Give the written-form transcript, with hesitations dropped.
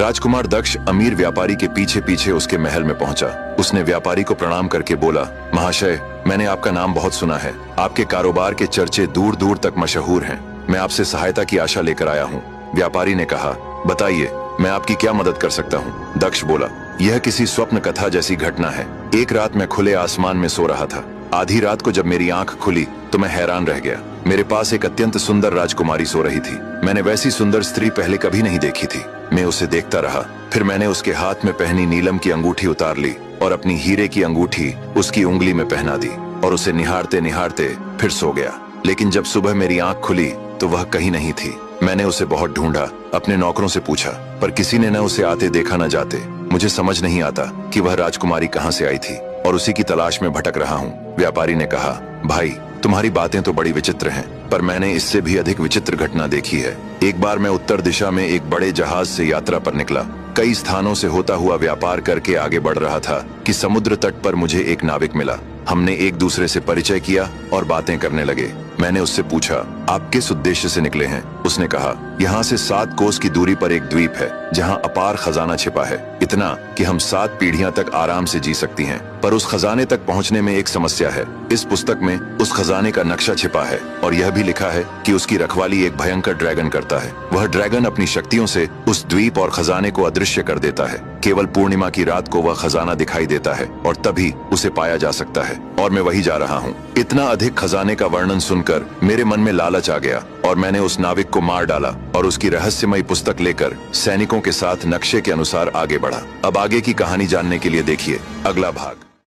राजकुमार दक्ष अमीर व्यापारी के पीछे पीछे उसके महल में पहुंचा। उसने व्यापारी को प्रणाम करके बोला, महाशय, मैंने आपका नाम बहुत सुना है। आपके कारोबार के चर्चे दूर दूर तक मशहूर हैं। मैं आपसे सहायता की आशा लेकर आया हूँ। व्यापारी ने कहा, बताइए, मैं आपकी क्या मदद कर सकता हूँ। दक्ष बोला, यह किसी स्वप्न कथा जैसी घटना है। एक रात मैं खुले आसमान में सो रहा था। आधी रात को जब मेरी आंख खुली तो मैं हैरान रह गया। मेरे पास एक अत्यंत सुंदर राजकुमारी सो रही थी। मैंने वैसी सुंदर स्त्री पहले कभी नहीं देखी थी। मैं उसे देखता रहा। फिर मैंने उसके हाथ में पहनी नीलम की अंगूठी उतार ली और अपनी हीरे की अंगूठी उसकी उंगली में पहना दी और उसे निहारते निहारते फिर सो गया। लेकिन जब सुबह मेरी आंख खुली तो वह कहीं नहीं थी। मैंने उसे बहुत ढूंढा, अपने नौकरों से पूछा, पर किसी ने न उसे आते देखा न जाते। मुझे समझ नहीं आता कि वह राजकुमारी कहाँ से आई थी और उसी की तलाश में भटक रहा हूँ। व्यापारी ने कहा, भाई, तुम्हारी बातें तो बड़ी विचित्र हैं, पर मैंने इससे भी अधिक विचित्र घटना देखी है। एक बार मैं उत्तर दिशा में एक बड़े जहाज से यात्रा पर निकला। कई स्थानों से होता हुआ व्यापार करके आगे बढ़ रहा था कि समुद्र तट पर मुझे एक नाविक मिला। हमने एक दूसरे से परिचय किया और बातें करने लगे। मैंने उससे पूछा, आप किस उद्देश्य से निकले हैं? उसने कहा, यहाँ से 7 कोस की दूरी पर एक द्वीप है जहाँ अपार खजाना छिपा है, इतना कि हम 7 पीढ़ियां तक आराम से जी सकती हैं। पर उस खजाने तक पहुँचने में एक समस्या है। इस पुस्तक में उस खजाने का नक्शा छिपा है और यह भी लिखा है कि उसकी रखवाली एक भयंकर ड्रैगन करता है। वह ड्रैगन अपनी शक्तियों से उस द्वीप और खजाने को अदृश्य कर देता है। केवल पूर्णिमा की रात को वह खजाना दिखाई देता है और तभी उसे पाया जा सकता है, और मैं वही जा रहा हूँ। इतना अधिक खजाने का वर्णन सुनकर मेरे मन में लालच आ गया और मैंने उस नाविक को मार डाला और उसकी रहस्यमयी पुस्तक लेकर सैनिकों के साथ नक्शे के अनुसार आगे बढ़ा। अब आगे की कहानी जानने के लिए देखिए अगला भाग।